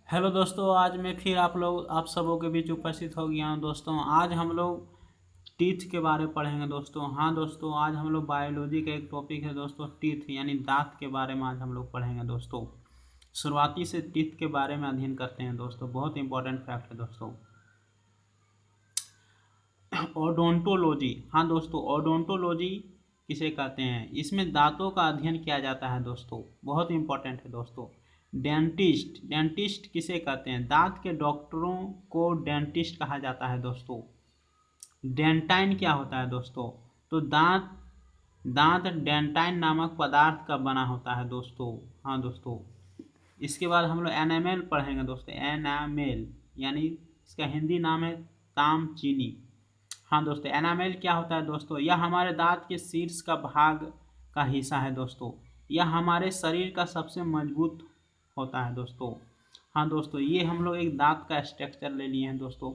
Hello दोस्तों, आज मैं फिर आप सबों के बीच उपस्थित हो गया हूँ। दोस्तों आज हम लोग टीथ के बारे में पढ़ेंगे। दोस्तों हाँ दोस्तों, आज हम लोग बायोलॉजी का एक टॉपिक है दोस्तों, टीथ यानी दांत के बारे में आज हम लोग पढ़ेंगे। दोस्तों शुरुआती से टीथ के बारे में अध्ययन करते हैं। दोस्तों बहुत इंपॉर्टेंट फैक्ट है दोस्तों। ओडोंटोलॉजी, हाँ दोस्तों, ओडोंटोलॉजी किसे कहते हैं? इसमें दांतों का अध्ययन किया जाता है दोस्तों, बहुत इंपॉर्टेंट है दोस्तों। डेंटिस्ट, डेंटिस्ट किसे कहते हैं? दांत के डॉक्टरों को डेंटिस्ट कहा जाता है दोस्तों। डेंटाइन क्या होता है दोस्तों? तो दांत दांत डेंटाइन नामक पदार्थ का बना होता है दोस्तों। हाँ दोस्तों, इसके बाद हम लोग एनामेल पढ़ेंगे दोस्तों। एनामेल यानी इसका हिंदी नाम है ताम चीनी। हाँ दोस्तों, एनामेल क्या होता है दोस्तों? यह हमारे दांत के शीर्ष का भाग का हिस्सा है दोस्तों। यह हमारे शरीर का सबसे मजबूत होता है दोस्तों। हाँ दोस्तों, ये हम लोग एक दांत का स्ट्रक्चर ले लिए हैं दोस्तों।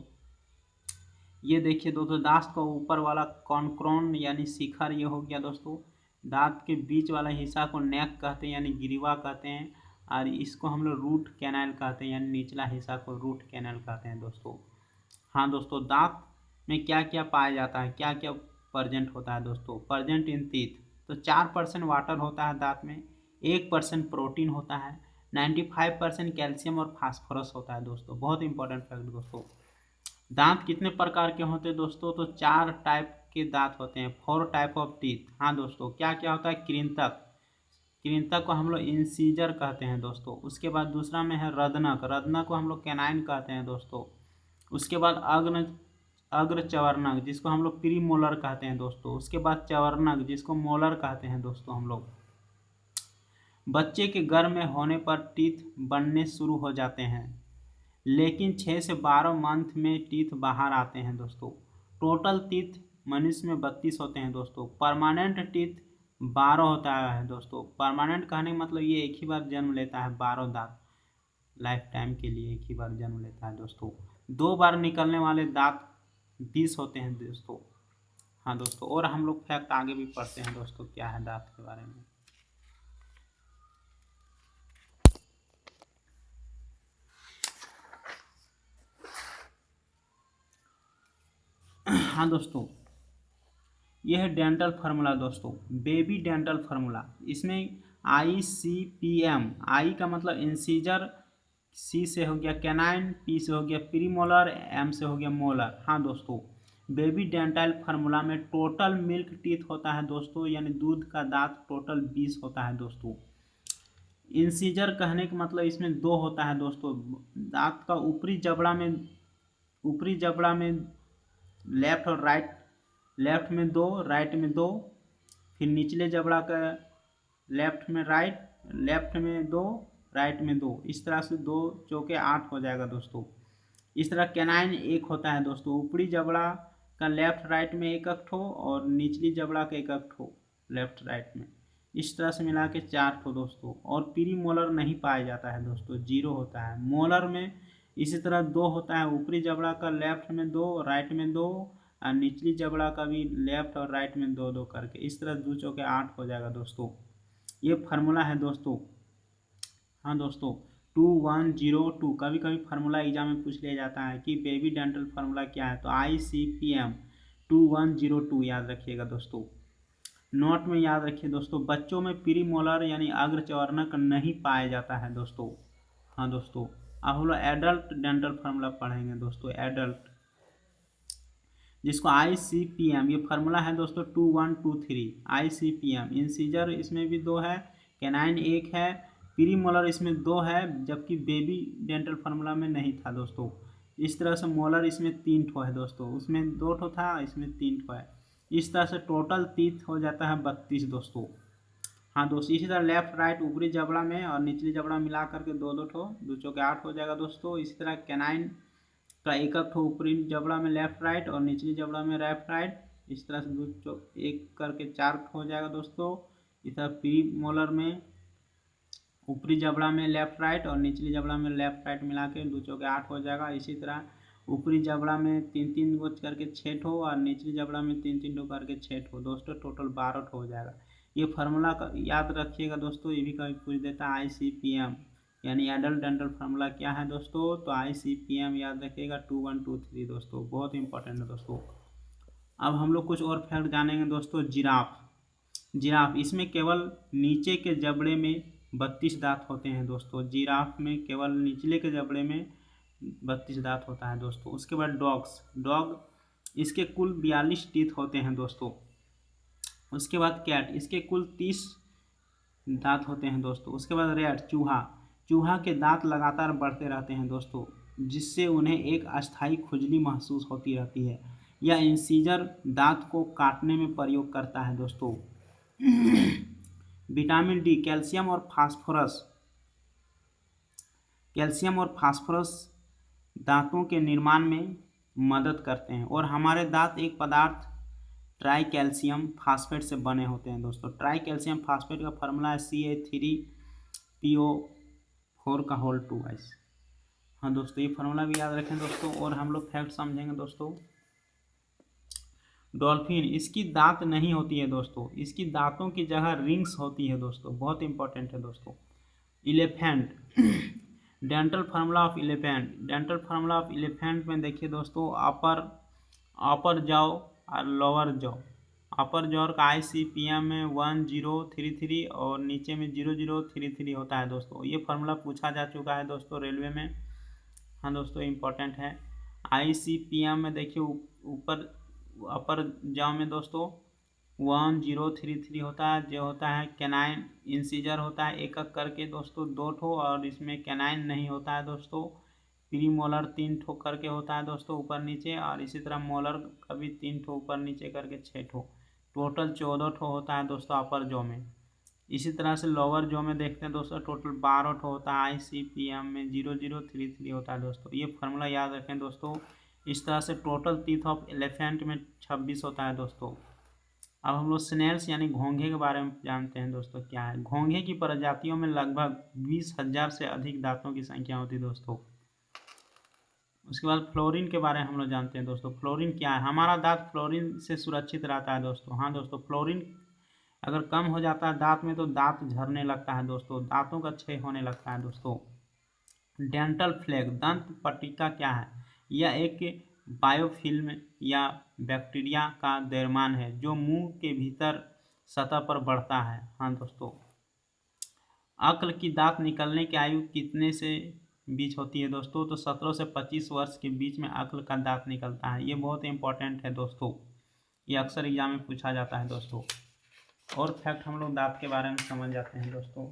ये देखिए दोस्तों, दांत का ऊपर वाला कॉन्क्रोन यानी शिखर ये हो गया दोस्तों। दांत के बीच वाला हिस्सा को नेक कहते हैं यानी गिरीवा कहते हैं, और इसको हम लोग रूट कैनाल कहते हैं यानी निचला हिस्सा को रूट कैनाल कहते हैं दोस्तों। हाँ दोस्तों, दांत में क्या क्या पाया जाता है, क्या क्या प्रेजेंट होता है दोस्तों? प्रेजेंट इन टीथ, तो 4% वाटर होता है दांत में, 1% प्रोटीन होता है, 95% कैल्शियम और फास्फोरस होता है दोस्तों। बहुत इंपॉर्टेंट फैक्ट दोस्तों। दांत कितने प्रकार के होते हैं दोस्तों? तो 4 टाइप के दांत होते हैं, 4 टाइप ऑफ टीथ। हाँ दोस्तों, क्या क्या होता है? कृंतक, कृंतक को हम लोग इंसीजर कहते हैं दोस्तों। उसके बाद दूसरा में है रदनक, रदनक को हम लोग कैनाइन कहते हैं दोस्तों। उसके बाद अग्र चवर्णक, जिसको हम लोग प्री मोलर कहते हैं दोस्तों। उसके बाद चवर्णक, जिसको मोलर कहते हैं दोस्तों हम लोग। बच्चे के गर्भ में होने पर टीथ बनने शुरू हो जाते हैं, लेकिन 6 से 12 मंथ में टीथ बाहर आते हैं दोस्तों। टोटल टीथ मनुष्य में 32 होते हैं दोस्तों। परमानेंट टीथ 12 होता है दोस्तों। परमानेंट कहने का मतलब ये एक ही बार जन्म लेता है, 12 दांत लाइफ टाइम के लिए एक ही बार जन्म लेता है दोस्तों। 2 बार निकलने वाले दांत 20 होते हैं दोस्तों। हाँ दोस्तों, और हम लोग फैक्ट आगे भी पढ़ते हैं दोस्तों, क्या है दांत के बारे में। हाँ दोस्तों, यह है डेंटल फार्मूला दोस्तों, बेबी डेंटल फार्मूला। इसमें ICPM, आई का मतलब इंसीजर, सी से हो गया कैनाइन, पी से हो गया प्रीमोलर, एम से हो गया मोलर। हाँ दोस्तों, बेबी डेंटल फार्मूला में टोटल मिल्क टीथ होता है दोस्तों, यानी दूध का दांत टोटल 20 होता है दोस्तों। इंसीजर कहने का मतलब इसमें 2 होता है दोस्तों। दांत का ऊपरी जबड़ा में लेफ्ट और राइट, लेफ्ट में 2, राइट में 2, फिर निचले जबड़ा का लेफ्ट में राइट, लेफ्ट में 2, राइट में 2, इस तरह से 2 चौके 8 हो जाएगा दोस्तों। इस तरह कैनाइन 1 होता है दोस्तों। ऊपरी जबड़ा का लेफ्ट राइट में एक एक ठो और निचली जबड़ा का एक एक ठो लेफ्ट राइट में, इस तरह से मिला के 4 ठो दोस्तों। और प्री मोलर नहीं पाया जाता है दोस्तों, 0 होता है। मोलर में इसी तरह 2 होता है, ऊपरी जबड़ा का लेफ्ट में 2, राइट में 2, और निचली जबड़ा का भी लेफ्ट और राइट में 2 2 करके, इस तरह 2 चौके 8 हो जाएगा दोस्तों। ये फार्मूला है दोस्तों। हाँ दोस्तों, 2102, कभी कभी फार्मूला एग्जाम में पूछ लिया जाता है कि बेबी डेंटल फार्मूला क्या है, तो ICPM 2102 याद रखिएगा दोस्तों। नोट में याद रखिए दोस्तों, बच्चों में प्री मोलर यानी अग्रचवर्णक नहीं पाया जाता है दोस्तों। हाँ दोस्तों, अब हम लोग एडल्ट डेंटल फार्मूला पढ़ेंगे दोस्तों। एडल्ट, जिसको ICPM, ये फार्मूला है दोस्तों 2123। ICPM इंसीजर इसमें भी 2 है, कैनाइन 1 है, प्री मोलर इसमें 2 है, जबकि बेबी डेंटल फार्मूला में नहीं था दोस्तों। इस तरह से मोलर इसमें 3 ठो है दोस्तों, उसमें 2 ठो था, इसमें 3 ठो है। इस तरह से टोटल टीथ हो जाता है 32 दोस्तों। हाँ दोस्तों, इसी तरह लेफ्ट राइट ऊपरी जबड़ा में और निचली जबड़ा मिला करके 2 2 ठो, 2 चौके 8 हो जाएगा दोस्तों। इसी तरह कैनाइन का एक एक ठो ऊपरी जबड़ा में लेफ्ट राइट और निचली जबड़ा में लेफ्ट राइट, इस तरह से 2 एक करके 4 हो जाएगा दोस्तों। इस तरह प्री मोलर में ऊपरी जबड़ा में लेफ्ट राइट और निचली जबड़ा में लेफ्ट राइट मिला के 2 चौके 8 हो जाएगा। इसी तरह ऊपरी जबड़ा में 3 3 गो करके 6 ठो और निचली जबड़ा में 3 3 ठो करके 6 ठो दोस्तों, टोटल 12 ठो हो जाएगा। ये फार्मूला का याद रखिएगा दोस्तों, ये भी कभी पूछ देता है ICPM यानी एडल्ट डेंटल फार्मूला क्या है दोस्तों, तो ICPM याद रखिएगा 2123 दोस्तों, बहुत इंपॉर्टेंट है दोस्तों। अब हम लोग कुछ और फैक्ट जानेंगे दोस्तों। जिराफ इसमें केवल नीचे के जबड़े में 32 दांत होते हैं दोस्तों। जिराफ में केवल निचले के जबड़े में 32 दांत होता है दोस्तों। उसके बाद डॉग इसके कुल 42 टीथ होते हैं दोस्तों। उसके बाद कैट इसके कुल 30 दांत होते हैं दोस्तों। उसके बाद रैट चूहा के दांत लगातार बढ़ते रहते हैं दोस्तों, जिससे उन्हें एक अस्थायी खुजली महसूस होती रहती है। यह इंसीजर दांत को काटने में प्रयोग करता है दोस्तों। विटामिन डी कैल्शियम और फास्फोरस दांतों के निर्माण में मदद करते हैं। और हमारे दांत एक पदार्थ ट्राई कैल्शियम फास्फेट से बने होते हैं दोस्तों। ट्राई कैल्शियम फास्फेट का फार्मूला है CA3PO4 हाँ दोस्तों, ये फार्मूला भी याद रखें दोस्तों। और हम लोग फैक्ट समझेंगे दोस्तों। डॉल्फिन इसकी दांत नहीं होती है दोस्तों, इसकी दांतों की जगह रिंग्स होती है दोस्तों, बहुत इंपॉर्टेंट है दोस्तों। इलेफेंट डेंटल फार्मूला ऑफ इलेफेंट में देखिए दोस्तों, अपर जॉ और लोअर जॉ। अपर जॉ का ICPM में 1033 और नीचे में 0033 होता है दोस्तों। ये फार्मूला पूछा जा चुका है दोस्तों रेलवे में। हाँ दोस्तों, इम्पोर्टेंट है। ICPM में देखिए ऊपर अपर जॉ में दोस्तों 1033 होता है, जो होता है कैनाइन इंसीजर होता है एक एक करके दोस्तों 2 ठो, और इसमें कैनाइन नहीं होता है दोस्तों। प्रीमोलर 3 ठो करके होता है दोस्तों ऊपर नीचे, और इसी तरह मोलर का भी 3 ठो ऊपर नीचे करके 6 ठो, टोटल 14 ठो होता है दोस्तों अपर जॉ में। इसी तरह से लोअर जॉ में देखते हैं दोस्तों टोटल 12 ठो होता है। ICPM में 0033 होता है दोस्तों। ये फार्मूला याद रखें दोस्तों। इस तरह से टोटल टीथ ऑफ एलिफेंट में 26 होता है दोस्तों। अब हम लोग स्नेल्स यानी घोंघे के बारे में जानते हैं दोस्तों। क्या है घोंघे की प्रजातियों में लगभग 20,000 से अधिक दांतों की संख्या होती है दोस्तों। उसके बाद फ्लोरीन के बारे में हम लोग जानते हैं दोस्तों। फ्लोरीन क्या है, हमारा दांत फ्लोरीन से सुरक्षित रहता है दोस्तों। हाँ दोस्तों, फ्लोरीन अगर कम हो जाता है दांत में तो दांत झड़ने लगता है दोस्तों, दांतों का क्षय होने लगता है दोस्तों। डेंटल फ्लैग दंत पट्टिका क्या है, यह एक बायोफिल्म या बैक्टीरिया का द्रव्यमान है जो मुंह के भीतर सतह पर बढ़ता है। हाँ दोस्तों, अक्ल की दांत निकलने की आयु कितने से बीच होती है दोस्तों, तो 17 से 25 वर्ष के बीच में अक्ल का दांत निकलता है। ये बहुत इंपॉर्टेंट है दोस्तों, ये अक्सर एग्जाम में पूछा जाता है दोस्तों। और फैक्ट हम लोग दांत के बारे में समझ जाते हैं दोस्तों।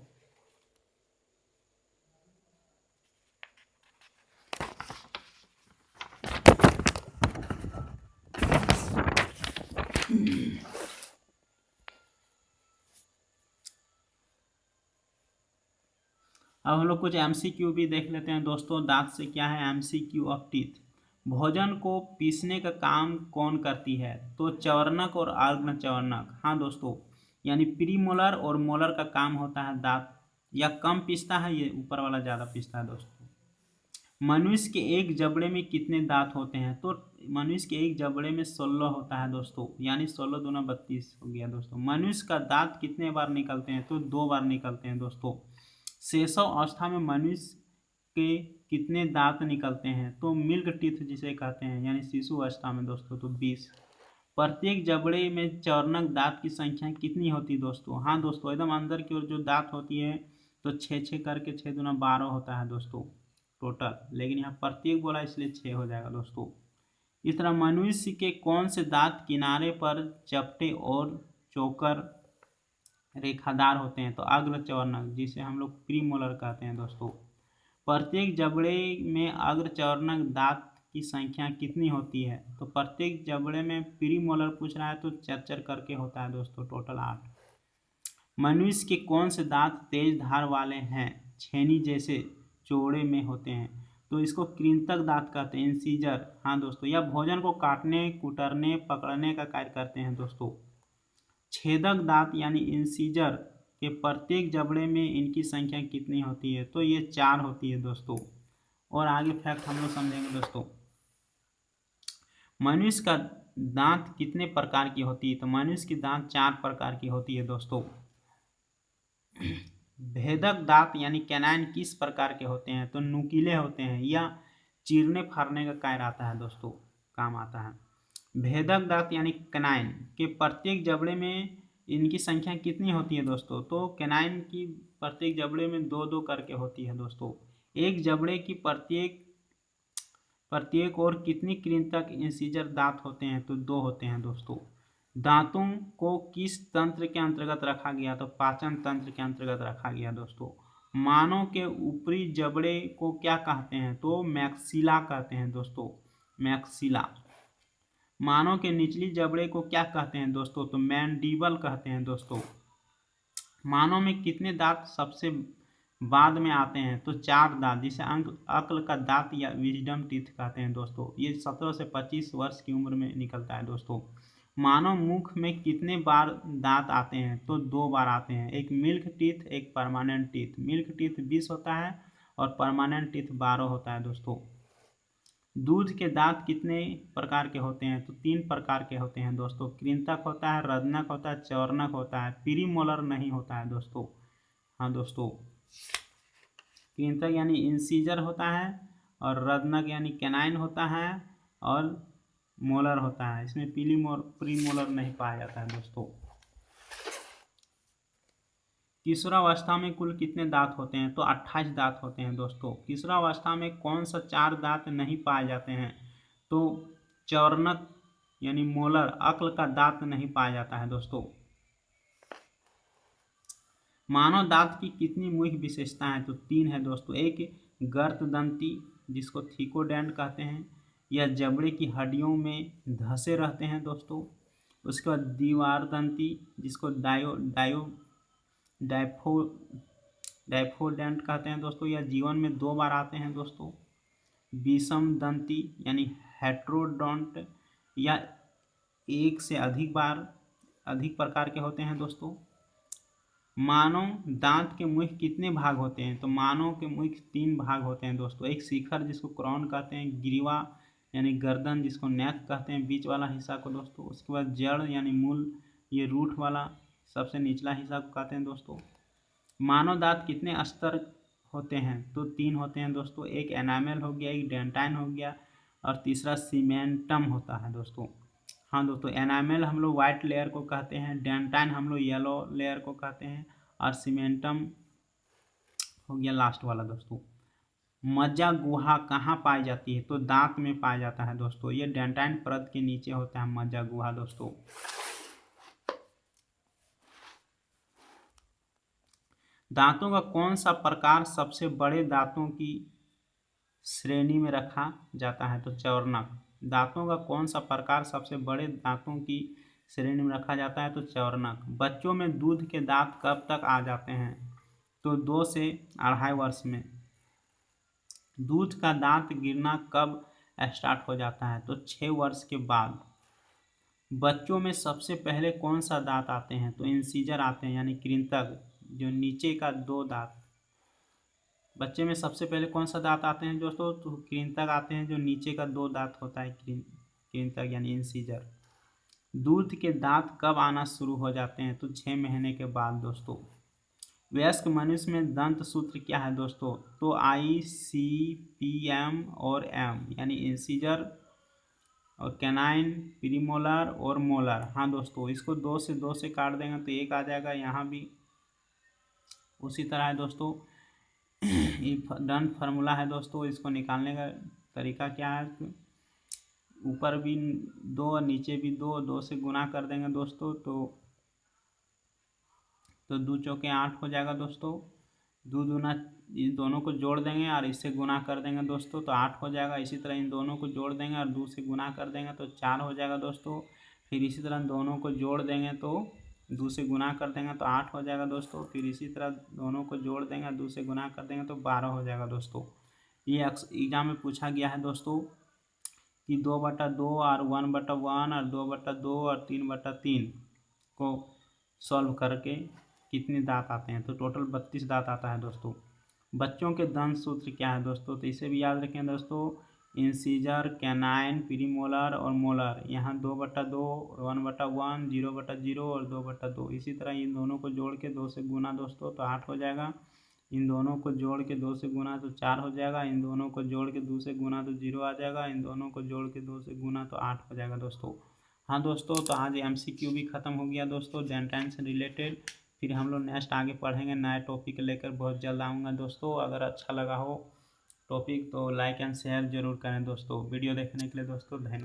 अब हम लोग कुछ MCQ भी देख लेते हैं दोस्तों। दांत से क्या है, MCQ ऑफ टीथ। भोजन को पीसने का काम कौन करती है, तो चवर्णक और आग्न चवर्णक। हाँ दोस्तों, यानी प्रीमोलर और मोलर का काम होता है दांत, या कम पीसता है, ये ऊपर वाला ज़्यादा पीसता है दोस्तों। मनुष्य के एक जबड़े में कितने दांत होते हैं, तो मनुष्य के एक जबड़े में 16 होता है दोस्तों, यानी 16 दूना 32 हो गया दोस्तों। मनुष्य का दांत कितने बार निकलते हैं, तो 2 बार निकलते हैं दोस्तों। शैशव अवस्था में मनुष्य के कितने दांत निकलते हैं, तो मिल्क टीथ जिसे कहते हैं, यानी शिशु अवस्था में दोस्तों तो 20। प्रत्येक जबड़े में चवर्णक दांत की संख्या कितनी होती है दोस्तों। हाँ दोस्तों, एकदम अंदर की ओर जो दांत होती है तो 6 करके 6 दूना 12 होता है दोस्तों टोटल, लेकिन यहाँ प्रत्येक बोला इसलिए 6 हो जाएगा दोस्तों। इस तरह मनुष्य के कौन से दांत किनारे पर चपटे और चौकर रेखादार होते हैं, तो अग्र चवर्णक जिसे हम लोग प्रीमोलर कहते हैं दोस्तों। प्रत्येक जबड़े में अग्र चवर्णक दांत की संख्या कितनी होती है, तो प्रत्येक जबड़े में प्रीमोलर पूछ रहा है तो 4 करके होता है दोस्तों, टोटल 8। मनुष्य के कौन से दांत तेज धार वाले हैं, छेनी जैसे चौड़े में होते हैं, तो इसको कृंतक दांत कहते हैं, इंसीजर। हाँ दोस्तों, यह भोजन को काटने, कुतरने, पकड़ने का कार्य करते हैं दोस्तों। छेदक दांत यानी इंसीजर के प्रत्येक जबड़े में इनकी संख्या कितनी होती है, तो ये 4 होती है दोस्तों। और आगे फैक्ट हम लोग समझेंगे दोस्तों। मनुष्य का दांत कितने प्रकार की होती है, तो मनुष्य की दांत 4 प्रकार की होती है दोस्तों। भेदक दांत यानी कैनाइन किस प्रकार के होते हैं? तो नुकीले होते हैं या चीरने फाड़ने का कार्य आता है दोस्तों, काम आता है। भेदक दांत यानी कैनाइन के प्रत्येक जबड़े में इनकी संख्या कितनी होती है दोस्तों? तो कैनाइन की प्रत्येक जबड़े में दो दो करके होती है दोस्तों। एक जबड़े की प्रत्येक और कितनी कृंतक इंसीजर दांत होते हैं? तो दो होते हैं दोस्तों। दांतों को किस तंत्र के अंतर्गत रखा गया? तो पाचन तंत्र के अंतर्गत रखा गया दोस्तों। मानव के ऊपरी जबड़े को क्या कहते हैं? तो मैक्सिला कहते हैं दोस्तों, मैक्सिला। मानव के निचली जबड़े को क्या कहते हैं दोस्तों? तो मैंडिबल कहते हैं दोस्तों। मानव में कितने दांत सबसे बाद में आते हैं? तो 4 दांत, जिसे अक्ल का दांत या विजडम टीथ कहते हैं दोस्तों। ये 17 से 25 वर्ष की उम्र में निकलता है दोस्तों। मानव मुख में कितने बार दांत आते हैं? तो 2 बार आते हैं, एक मिल्क टीथ, एक परमानेंट टीथ। मिल्क टीथ 20 होता है और परमानेंट टीथ 12 होता है दोस्तों। दूध के दांत कितने प्रकार के होते हैं? तो 3 प्रकार के होते हैं दोस्तों। कृंतक होता है, रत्नक होता है, चौर्णक होता है। प्रीमोलर नहीं होता है दोस्तों। हाँ दोस्तों, कृंतक यानी इंसीजर होता है और रत्नक यानी कैनाइन होता है और मोलर होता है। इसमें प्रीमोलर नहीं पाया जाता है दोस्तों। किशोरावस्था में कुल कितने दांत होते हैं? तो 28 दांत होते हैं दोस्तों। किशोरावस्था में कौन सा 4 दांत नहीं पाए जाते हैं? तो चौर्णक यानी मोलर, अक्ल का दांत नहीं पाया जाता है दोस्तों। मानव दांत की कितनी मुख्य विशेषता है? तो 3 है दोस्तों। एक गर्तदंती, जिसको थिकोडेंट कहते हैं, यह जबड़े की हड्डियों में धंसे रहते हैं दोस्तों। उसके बाद द्विवारदंती, जिसको डायफोडेंट कहते हैं दोस्तों, यह जीवन में 2 बार आते हैं दोस्तों। विषम दंती यानी हेट्रोडोंट, या एक से अधिक प्रकार के होते हैं दोस्तों। मानव दांत के मुख्य कितने भाग होते हैं? तो मानव के मुख्य 3 भाग होते हैं दोस्तों। एक शिखर, जिसको क्राउन कहते हैं, ग्रीवा यानी गर्दन, जिसको नेक कहते हैं, बीच वाला हिस्सा को दोस्तों। उसके बाद जड़ यानी मूल, ये रूट वाला सबसे निचला हिस्सा को कहते हैं दोस्तों। मानव दांत कितने स्तर होते हैं? तो 3 होते हैं दोस्तों। एक एनामेल हो गया, एक डेंटाइन हो गया और तीसरा सीमेंटम होता है दोस्तों। हाँ दोस्तों, एनामेल हम लोग व्हाइट लेयर को कहते हैं, डेंटाइन हम लोग येलो लेयर को कहते हैं और सीमेंटम हो गया लास्ट वाला दोस्तों। मज्जा गुहा कहाँ पाई जाती है? तो दांत में पाया जाता है दोस्तों। ये डेंटाइन परत के नीचे होता है मज्जा गुहा दोस्तों। दांतों का कौन सा प्रकार सबसे बड़े दांतों की श्रेणी में रखा जाता है? तो चौर्णक। दांतों का कौन सा प्रकार सबसे बड़े दांतों की श्रेणी में रखा जाता है? तो चौर्णक। बच्चों में दूध के दांत कब तक आ जाते हैं? तो 2 से 2.5 वर्ष में। दूध का दांत गिरना कब स्टार्ट हो जाता है? तो 6 वर्ष के बाद। बच्चों में सबसे पहले कौन सा दांत आते हैं? तो इंसीजर आते हैं यानी कृंतक, जो नीचे का 2 दांत। बच्चे में सबसे पहले कौन सा दांत आते हैं दोस्तों? तो कृंतक आते हैं, जो नीचे का 2 दांत होता है, कृंतक यानी इंसीजर। दूध के दांत कब आना शुरू हो जाते हैं? तो 6 महीने के बाद दोस्तों। वयस्क मनुष्य में दंत सूत्र क्या है दोस्तों? तो आई, सी, पी, एम और एम, यानी इंसीजर और कैनाइन, प्रीमोलर और मोलर। हाँ दोस्तों, इसको 2 से काट देंगे तो 1 आ जाएगा। यहाँ भी उसी तरह है दोस्तों। ये दंत फार्मूला है दोस्तों। इसको निकालने का तरीका क्या है? ऊपर भी 2 और नीचे भी 2 से गुना कर देंगे दोस्तों, तो 2 चौके 8 हो जाएगा दोस्तों। 2 दूना, इन दोनों को जोड़ देंगे और इससे गुना कर देंगे दोस्तों, तो 8 हो जाएगा। इसी तरह इन दोनों को जोड़ देंगे और 2 से गुना कर देंगे तो 4 हो जाएगा दोस्तों। फिर इसी तरह दोनों को जोड़ देंगे तो 2 से गुना कर देंगे तो 8 हो जाएगा दोस्तों। फिर इसी तरह दोनों को जोड़ देंगे, 2 से गुना कर देंगे तो 12 हो जाएगा दोस्तों। ये एग्जाम में पूछा गया है दोस्तों कि 2/2 और 1/1 और 2/2 और 3/3 को सॉल्व करके कितने दांत आते हैं? तो टोटल 32 दांत आता है दोस्तों। बच्चों के दंत सूत्र क्या है दोस्तों? तो इसे भी याद रखें दोस्तों। इंसीजर, कैनाइन, प्रीमोलर और मोलर। यहाँ 2/2, 1/1, 0/0 और 2/2। इसी तरह इन दोनों को जोड़ के 2 से गुना दोस्तों तो 8 हो जाएगा। इन दोनों को जोड़ के 2 से गुना तो 4 हो जाएगा। इन दोनों को जोड़ के 2 से गुना तो 0 आ जाएगा। इन दोनों को जोड़ के 2 से गुना तो 8 हो जाएगा दोस्तों। हाँ दोस्तों, तो आज MCQ भी ख़त्म हो गया दोस्तों जेनटेन से रिलेटेड। फिर हम लोग नेक्स्ट आगे पढ़ेंगे, नया टॉपिक लेकर बहुत जल्द आऊँगा दोस्तों। अगर अच्छा लगा हो टॉपिक तो लाइक एंड शेयर जरूर करें दोस्तों। वीडियो देखने के लिए दोस्तों धन्यवाद।